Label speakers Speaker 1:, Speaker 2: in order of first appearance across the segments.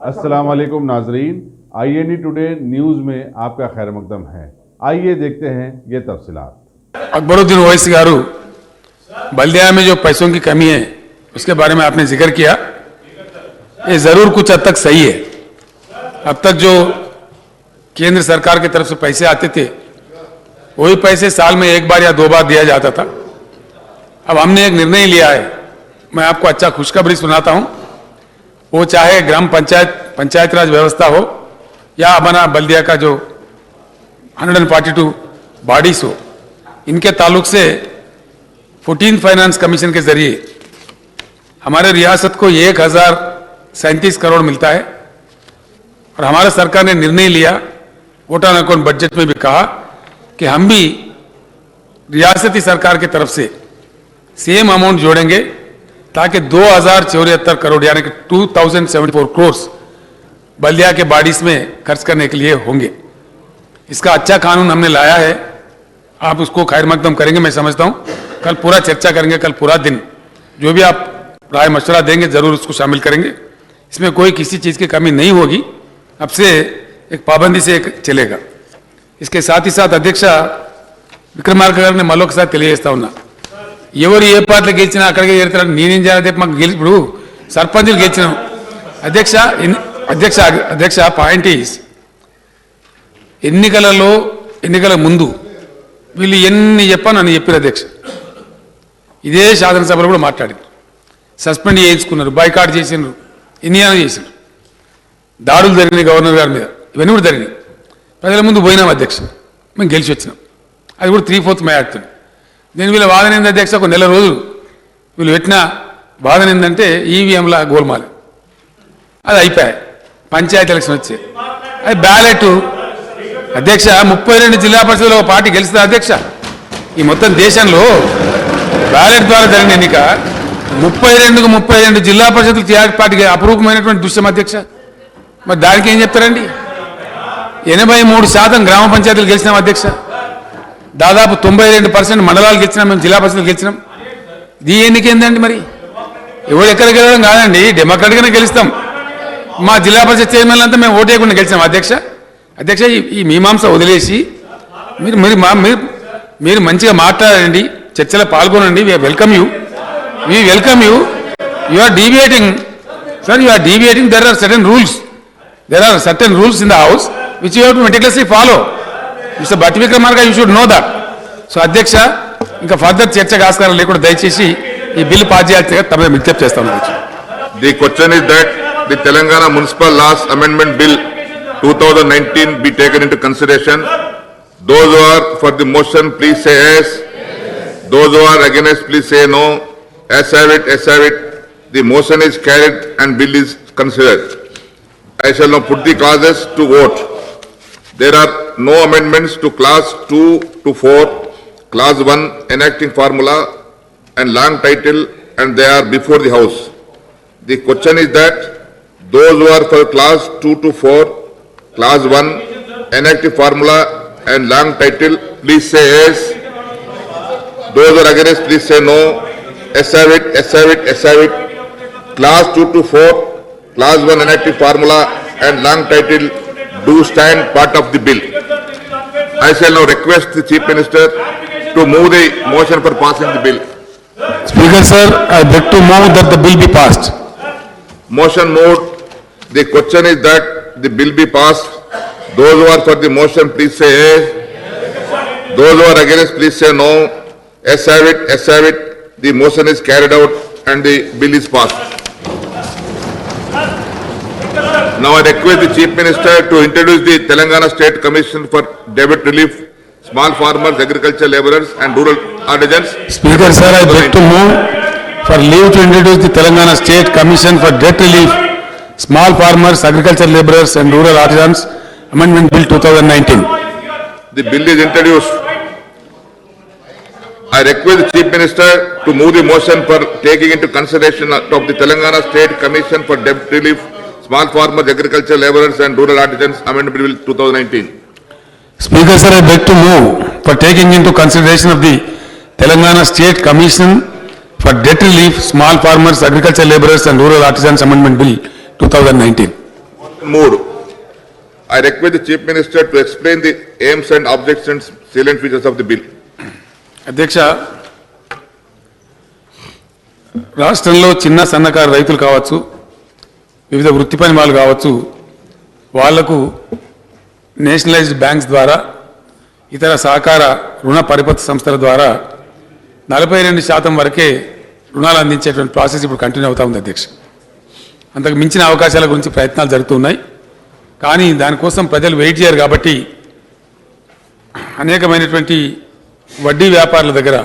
Speaker 1: अस्सलाम वालेकुम नाजरीन, INE टुडे न्यूज़ में आपका खैर मकदम है। आइए देखते हैं ये तफसीलात।
Speaker 2: अकबरुद्दीन ओवैसी गारू, बल्दिया में जो पैसों की कमी है उसके बारे में आपने जिक्र किया। ये जरूर कुछ हद तक सही है। अब तक जो केंद्र सरकार की तरफ से पैसे आते थे वही पैसे साल में एक बार या दो बार दिया जाता था। अब हमने एक निर्णय लिया है, मैं आपको अच्छा खुशखबरी सुनाता हूं। वो चाहे ग्राम पंचायत राज व्यवस्था हो या हमारा बल्दिया का जो 142 बॉडीज हो, इनके ताल्लुक से 14 फाइनेंस कमीशन के जरिए हमारे रियासत को 1037 करोड़ मिलता है। और हमारा सरकार ने निर्णय लिया, वोट ऑन अकाउंट बजट में भी कहा कि हम भी रियासती सरकार की तरफ से सेम अमाउंट जोड़ेंगे ताकि 2074 करोड़ यानी कि 2074 करोड़ बल्दिया के बॉडीज में खर्च करने के लिए होंगे। इसका अच्छा कानून हमने लाया है, आप उसको खैर मकदम करेंगे मैं समझता हूं। कल पूरा चर्चा करेंगे, कल पूरा दिन जो भी आप राय मशवरा देंगे जरूर उसको शामिल करेंगे। इसमें कोई किसी चीज की कमी नहीं होगी, अब से एक पाबंदी से एक चलेगा। इसके साथ ही साथ अध्यक्ष విక్రమార్క గారిని మళ్ళొకసారి తెలియజేస్తా ఉన్నా, ఎవరు ఏ పార్టీలు గెలిచినా అక్కడికి చేరుతారు, నేనేం చేయాలంటే మాకు ఇప్పుడు సర్పంచులు గెలిచినాం అధ్యక్ష అధ్యక్ష పాయింట్ ఈజ్ ఎన్నికల ముందు వీళ్ళు ఎన్ని చెప్పాను అని చెప్పారు అధ్యక్ష. ఇదే శాసనసభలో కూడా మాట్లాడింది, సస్పెండ్ చేయించుకున్నారు, బాయ్కాట్ చేసినారు, ఎన్నియాన చేసినారు, దాడులు జరిగినాయి గవర్నర్ గారి మీద, ఇవన్నీ కూడా జరిగినాయి. ప్రజల ముందు పోయినాం అధ్యక్ష, మేము గెలిచి వచ్చినాం, అది కూడా 3/4 మేయాడుతుంది. దీని వీళ్ళ వాదన ఏంది అధ్యక్ష, ఒక నెల రోజులు వీళ్ళు పెట్టిన వాదన ఏంటంటే ఈవీఎంల గోల్మాల, అది అయిపోయాయి. పంచాయతీ ఎలక్షన్ వచ్చాయి, అది బ్యాలెట్ అధ్యక్ష. 32 జిల్లా పరిషత్లో ఒక పార్టీ గెలుస్తుంది అధ్యక్ష. ఈ మొత్తం దేశంలో బ్యాలెట్ ద్వారా జరిగిన ఎన్నిక 32 జిల్లా పరిషత్లు టీఆర్ఎస్ పార్టీకి అపరూపమైనటువంటి దృశ్యం అధ్యక్ష. మరి దానికి ఏం చెప్తారండి? 83% గ్రామ పంచాయతీలు గెలిచినాం అధ్యక్ష, దాదాపు 92% మండలాలు గెలిచినాం, మేము జిల్లా పరిషత్లు గెలిచినాం. ఇది ఎన్నిక ఏందండి? మరి ఎవరు ఎక్కడ గెలవడం కాదండి, డెమోక్రాటిక్గానే గెలుస్తాం. మా జిల్లా పరిషత్ చైర్మన్ అంతా మేము ఓటేయకుండా గెలిచినాం అధ్యక్ష. అధ్యక్ష ఈ మీమాంస వదిలేసి మీరు మంచిగా మాట్లాడండి, చర్చలో పాల్గొనండి. We welcome you. You are deviating sir, you are deviating. There are certain rules in the house which you have to meticulously follow. Mister Bhatti Vikramarka, you should know that. So అధ్యక్ష, ఇంకా ఫర్దర్ చర్చకు ఆస్కారం లేకుండా దయచేసి ఈ బిల్లు పాస్ చేయాల్సిందిగా తమ విజ్ఞప్తి చేస్తాం అధ్యక్ష.
Speaker 3: The question is that the Telangana Municipal Laws Amendment Bill 2019 be taken into consideration. Those who are for the motion, please say yes. Those who are against, please say no. As have it. The motion is carried and bill is considered. I shall now put the clauses to vote. There are no amendments to clause 2 to 4, clause 1 enacting formula and long title, and they are before the house. The question is that those who are for clause 2 to 4, clause 1 enacting formula and long title, please say yes. Those who are against, please say no. As have it. Clause 2 to 4, clause 1 enacting formula and long title do stand part of the bill. I shall now request the Chief Minister to move the motion for passing the bill.
Speaker 2: Speaker sir, I beg to move that the bill be passed.
Speaker 3: Motion moved. The question is that the bill be passed. Those who are for the motion, please say yes. Those who are against, please say no. As have it. The motion is carried out and the bill is passed. Now I request the Chief Minister to introduce the Telangana State Commission for Debt Relief, Small Farmers, Agriculture Laborers and Rural Artisans.
Speaker 2: Speaker sir, I beg to move for leave to introduce the Telangana State Commission for Debt Relief, Small Farmers, Agriculture Laborers and Rural Artisans Amendment Bill 2019.
Speaker 3: The bill is introduced. I request the Chief Minister to move the motion for taking into consideration of the Telangana State Commission for Debt Relief, Small Farmers, Agriculture Laborers and Rural Artisans Amendment Bill 2019.
Speaker 2: Speaker sir, I beg to move for taking into consideration of the Telangana State Commission for Debt Relief, Small Farmers, Agriculture Laborers and Rural Artisans Amendment Bill 2019.
Speaker 3: Mood. I request the Chief Minister to explain the aims and objections, salient features of the bill.
Speaker 2: అధ్యక్ష, రాష్ట్రంలో చిన్న సన్నకారు రైతులు కావచ్చు, వివిధ వృత్తి పని వాళ్ళు కావచ్చు, వాళ్లకు నేషనలైజ్డ్ బ్యాంక్స్ ద్వారా ఇతర సహకార రుణ పరిపత్తి సంస్థల ద్వారా 42% వరకే రుణాలు అందించేటువంటి ప్రాసెస్ ఇప్పుడు కంటిన్యూ అవుతా ఉంది అధ్యక్ష. అంతకు మించిన అవకాశాల గురించి ప్రయత్నాలు జరుగుతున్నాయి. కానీ దానికోసం ప్రజలు వెయిట్ చేయరు కాబట్టి అనేకమైనటువంటి వడ్డీ వ్యాపారుల దగ్గర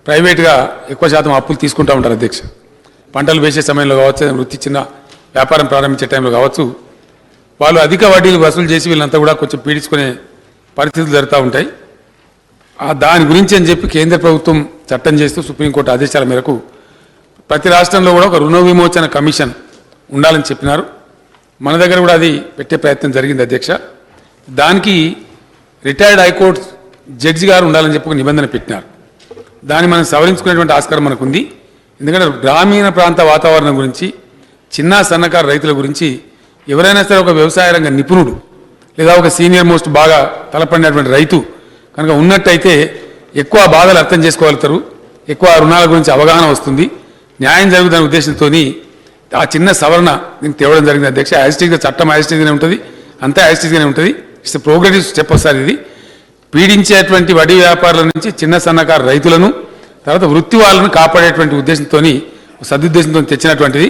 Speaker 2: ప్రైవేట్గా ఎక్కువ శాతం అప్పులు తీసుకుంటూ ఉంటారు అధ్యక్ష. పంటలు వేసే సమయంలో కావచ్చు, వృత్తి చిన్న వ్యాపారం ప్రారంభించే టైంలో కావచ్చు, వాళ్ళు అధిక వడ్డీలు వసూలు చేసి వీళ్ళంతా కూడా కొంచెం పీడించుకునే పరిస్థితులు జరుగుతూ ఉంటాయి. దాని గురించి అని చెప్పి కేంద్ర ప్రభుత్వం చట్టం చేస్తూ సుప్రీంకోర్టు ఆదేశాల మేరకు ప్రతి రాష్ట్రంలో కూడా ఒక రుణ విమోచన కమిషన్ ఉండాలని చెప్పినారు. మన దగ్గర కూడా అది పెట్టే ప్రయత్నం జరిగింది అధ్యక్ష. దానికి రిటైర్డ్ హైకోర్టు జడ్జి గారు ఉండాలని చెప్పి ఒక నిబంధన పెట్టినారు. దాన్ని మనం సవరించుకునేటువంటి ఆస్కారం మనకు ఉంది. ఎందుకంటే గ్రామీణ ప్రాంత వాతావరణం గురించి, చిన్న సన్నకారు రైతుల గురించి ఎవరైనా సరే ఒక వ్యవసాయ రంగ నిపుణుడు లేదా ఒక సీనియర్ మోస్ట్ బాగా తలపడినటువంటి రైతు కనుక ఉన్నట్టయితే ఎక్కువ బాధలు అర్థం చేసుకోగలుగుతారు, ఎక్కువ రుణాల గురించి అవగాహన వస్తుంది, న్యాయం జరుగుతున్న ఉద్దేశంతో ఆ చిన్న సవరణ దీనికి తేవడం జరిగింది అధ్యక్ష. యాజిటీగా చట్టం యాజిటీగానే ఉంటుంది, అంతా యాజిటీగానే ఉంటుంది. ఇట్స్ ప్రోగ్రెసివ్ స్టెప్ వస్తుంది ఇది. పీడించేటువంటి వడ్డీ వ్యాపారుల నుంచి చిన్న సన్నకారు రైతులను, తర్వాత వృత్తి వాళ్ళను కాపాడేటువంటి ఉద్దేశంతో సదుద్దేశంతో తెచ్చినటువంటిది.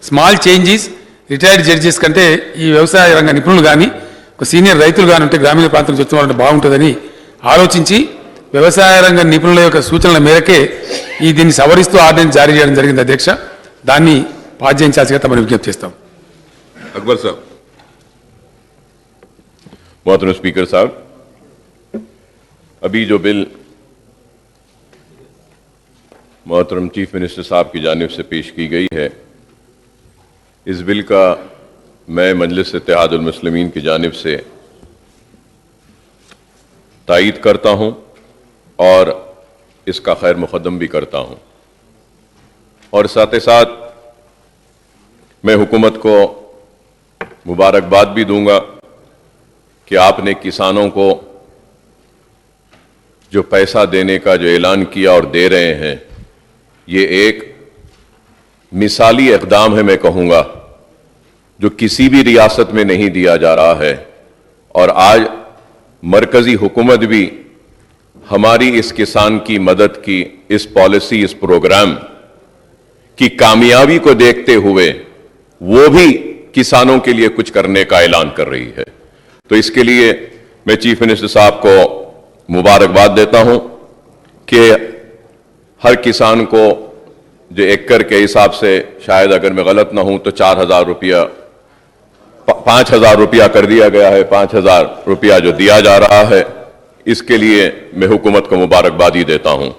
Speaker 2: స్మాల్ చేంజెస్ రిటైర్డ్ జడ్జెస్ కంటే ఈ వ్యవసాయ రంగ నిపుణులు కానీ ఒక సీనియర్ రైతులు కానీ ఉంటే గ్రామీణ ప్రాంతం నుంచి వచ్చిన వాళ్ళంటే బాగుంటుందని ఆలోచించి వ్యవసాయ రంగ నిపుణుల యొక్క సూచనల మేరకే దీన్ని సవరిస్తూ ఆర్డినెన్స్ జారీ చేయడం జరిగింది అధ్యక్ష. దాన్ని పాస్ చేయించాల్సిగా తమను విజ్ఞప్తి చేస్తాం.
Speaker 3: Akbar sir.
Speaker 4: मोहतरम स्पीकर साहब, अभी जो बिल मोहतरम चीफ मिनिस्टर साहब की जानिब से पेश की गई है, इस बिल का मैं मजलिस इत्तेहादुल मुस्लिमीन की जानिब से तायीद करता हूं और इसका खैर मुक़द्दम भी करता हूं। और साथ ही साथ मैं हुकूमत को मुबारकबाद भी दूंगा कि आपने किसानों को जो पैसा देने का जो ऐलान किया और दे रहे हैं, ये एक मिसाली इक़दाम है, मैं कहूँगा, जो किसी भी रियासत में नहीं दिया जा रहा है। और आज मरकज़ी हुकूमत भी हमारी इस किसान की मदद की इस पॉलिसी, इस प्रोग्राम की कामयाबी को देखते हुए वो भी किसानों के लिए कुछ करने का ऐलान कर रही है। तो इसके लिए मैं चीफ मिनिस्टर साहब को मुबारकबाद देता हूं कि हर किसान को जो एकड़ के हिसाब से, शायद अगर मैं गलत ना हूं तो 4,000 रुपया 5,000 रुपया कर दिया गया है, 5,000 रुपया जो दिया जा रहा है, इसके लिए मैं हुकूमत को मुबारकबाद ही देता हूं।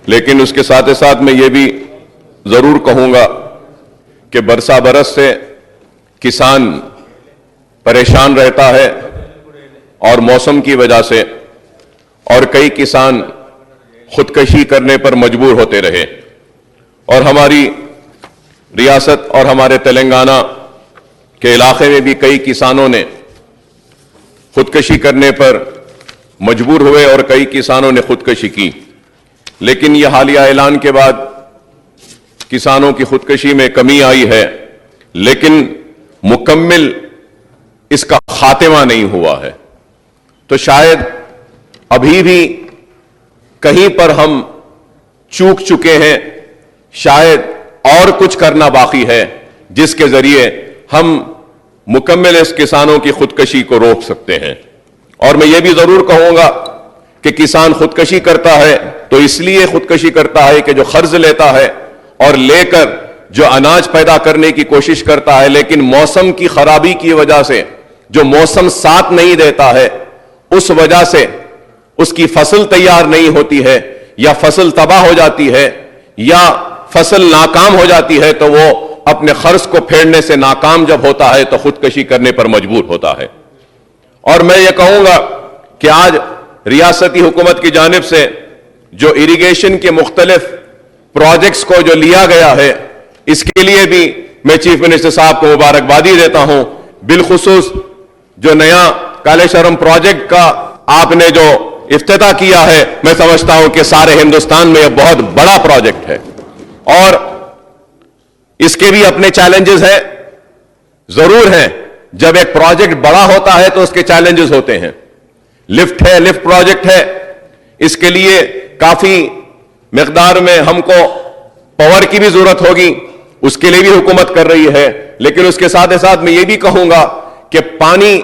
Speaker 4: लेकिन उसके साथ ही साथ मैं ये भी जरूर कहूंगा कि बरसा बरस से किसान परेशान रहता है और मौसम की वजह से, और कई किसान खुदकशी करने पर मजबूर होते रहे। और हमारी रियासत और हमारे तेलंगाना के इलाके में भी कई किसानों ने खुदकशी करने पर मजबूर हुए और कई किसानों ने खुदकशी की। लेकिन यह हालिया ऐलान के बाद किसानों की खुदकशी में कमी आई है, लेकिन मुकम्मल इसका खात्मा नहीं हुआ है। तो शायद अभी भी कहीं पर हम चूक चुके हैं, शायद और कुछ करना बाकी है जिसके जरिए हम मुकम्मल इस किसानों की खुदकशी को रोक सकते हैं। और मैं ये भी जरूर कहूंगा कि किसान खुदकशी करता है तो इसलिए खुदकशी करता है कि जो कर्ज लेता है और लेकर जो अनाज पैदा करने की कोशिश करता है, लेकिन मौसम की खराबी की वजह से, जो मौसम साथ नहीं देता है, उस वजह से उसकी फसल तैयार नहीं होती है, या फसल तबाह हो जाती है, या फसल नाकाम हो जाती है, तो वो अपने खर्च को फेरने से नाकाम जब होता है तो खुदकशी करने पर मजबूर होता है। और मैं ये कहूंगा कि आज रियासती हुकूमत की जानिब से जो इरिगेशन के मुख्तलिफ प्रोजेक्ट्स को जो लिया गया है, इसके लिए भी मैं चीफ मिनिस्टर साहब को मुबारकबादी देता हूं बिलखुसूस जो नया कालेश्वरम प्रोजेक्ट का आपने जो इफ्तिताह किया है, मैं समझता हूं कि सारे हिंदुस्तान में यह बहुत बड़ा प्रोजेक्ट है और इसके भी अपने चैलेंजेस हैं, जरूर हैं। जब एक प्रोजेक्ट बड़ा होता है तो उसके चैलेंजेस होते हैं। लिफ्ट है, लिफ्ट प्रोजेक्ट है, इसके लिए काफी मिकदार में हमको पावर की भी जरूरत होगी, उसके लिए भी हुकूमत कर रही है। लेकिन उसके साथ ही साथ मैं ये भी कहूंगा कि पानी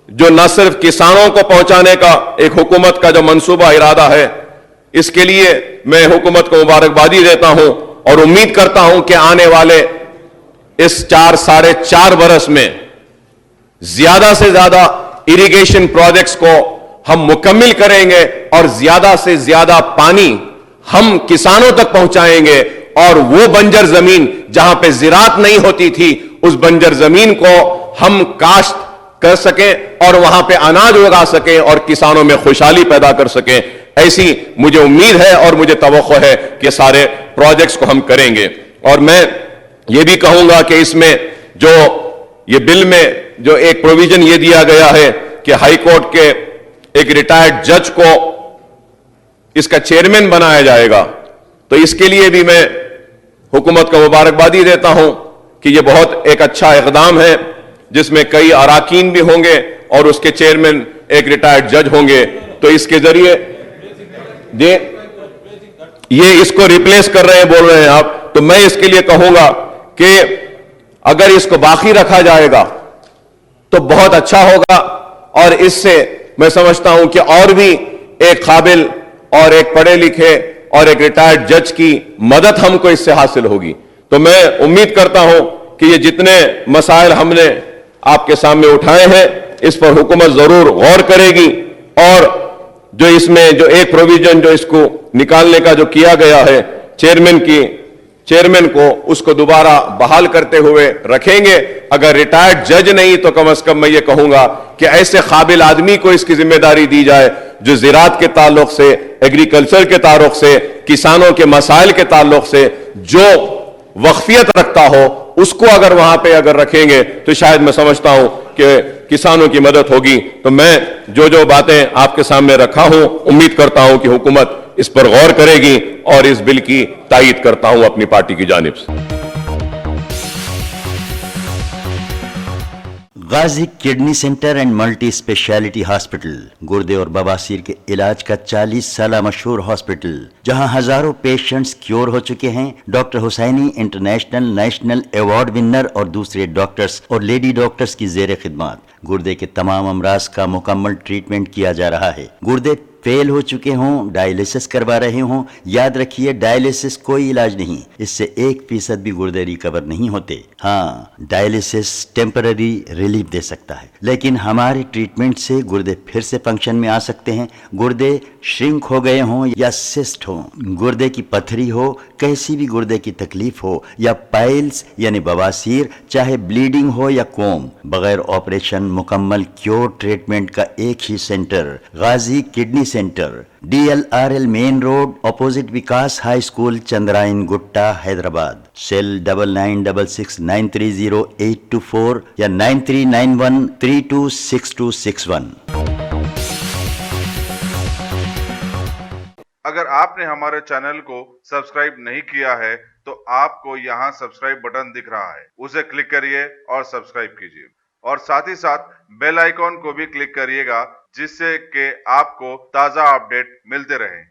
Speaker 4: जो न सिर्फ किसानों को पहुंचाने का एक हुकूमत का जो मंसूबा इरादा है, इसके लिए मैं हुकूमत को मुबारकबादी देता हूं और उम्मीद करता हूं कि आने वाले इस 4-4.5 बरस में ज्यादा से ज्यादा इरिगेशन प्रोजेक्ट्स को हम मुकम्मिल करेंगे और ज्यादा से ज्यादा पानी हम किसानों तक पहुंचाएंगे और वो बंजर जमीन जहां पे ज़राअत नहीं होती थी, उस बंजर जमीन को हम काश्त कर सकें और वहां पे अनाज उगा सकें और किसानों में खुशहाली पैदा कर सकें। ऐसी मुझे उम्मीद है और मुझे तवक्को है कि सारे प्रोजेक्ट्स को हम करेंगे। और मैं ये भी कहूंगा कि इसमें जो ये बिल में जो एक प्रोविजन ये दिया गया है कि हाई कोर्ट के एक रिटायर्ड जज को इसका चेयरमैन बनाया जाएगा, तो इसके लिए भी मैं हुकूमत को मुबारकबादी देता हूं कि ये बहुत एक अच्छा इकदाम है जिसमें कई अराकीन भी होंगे और उसके चेयरमैन एक रिटायर्ड जज होंगे। तो इसके जरिए ये इसको रिप्लेस कर रहे हैं बोल रहे हैं आप, तो मैं इसके लिए कहूंगा कि अगर इसको बाकी रखा जाएगा तो बहुत अच्छा होगा और इससे मैं समझता हूं कि और भी एक काबिल और एक पढ़े लिखे और एक रिटायर्ड जज की मदद हमको इससे हासिल होगी। तो मैं उम्मीद करता हूं कि ये जितने मसाइल हमने आपके सामने उठाए हैं इस पर हुकूमत जरूर गौर करेगी और जो इसमें जो एक प्रोविजन जो इसको निकालने का जो किया गया है चेयरमैन को उसको दोबारा बहाल करते हुए रखेंगे। अगर रिटायर्ड जज नहीं तो कम से कम मैं ये कहूंगा कि ऐसे काबिल आदमी को इसकी जिम्मेदारी दी जाए जो ज़राअत के ताल्लुक से, एग्रीकल्चर के ताल्लुक से, किसानों के मसाइल के ताल्लुक से जो वक्फियत रखता हो, उसको अगर वहां पे अगर रखेंगे तो शायद मैं समझता हूं कि किसानों की मदद होगी। तो मैं जो बातें आपके सामने रखा हूं, उम्मीद करता हूं कि हुकूमत इस पर गौर करेगी और इस बिल की तायीद करता हूं अपनी पार्टी की जानिब से।
Speaker 5: Ghazi kidney centre and multi speciality hospital गुर्दे और बवासीर के इलाज का 40 साल मशहूर हॉस्पिटल, जहां हजारों पेशेंट्स क्योर हो चुके हैं। Doctor Husaini international national award winner और दूसरे डॉक्टर्स और लेडी डॉक्टर्स की जेर खिदमत गुर्दे के तमाम अमराज का मुकम्मल ट्रीटमेंट किया जा रहा है। गुर्दे फेल हो चुके हों, डायलिसिस करवा रहे हों, याद रखिए डायलिसिस कोई इलाज नहीं, इससे 1% भी गुर्दे रिकवर नहीं होते। हाँ, डायलिसिस टेम्पररी रिलीफ दे सकता है, लेकिन हमारे ट्रीटमेंट से गुर्दे फिर से फंक्शन में आ सकते हैं। गुर्दे श्रिंक हो गए हों या सिस्ट हो, गुर्दे की पथरी हो, कैसी भी गुर्दे की तकलीफ हो या पाइल्स यानी बवासीर, चाहे ब्लीडिंग हो या कोम, बगैर ऑपरेशन मुकम्मल क्योर ट्रीटमेंट का एक ही centre Ghazi kidney centre, DLRL main road opposite Vikas high school, Chandrayan Gutta, Hyderabad. Cell 9966930824 या 9391326261।
Speaker 1: अगर आपने हमारे चैनल को सब्सक्राइब नहीं किया है तो आपको यहाँ सब्सक्राइब बटन दिख रहा है, उसे क्लिक करिए और सब्सक्राइब कीजिए और साथ ही साथ बेल आइकॉन को भी क्लिक करिएगा जिससे कि आपको ताज़ा अपडेट मिलते रहें।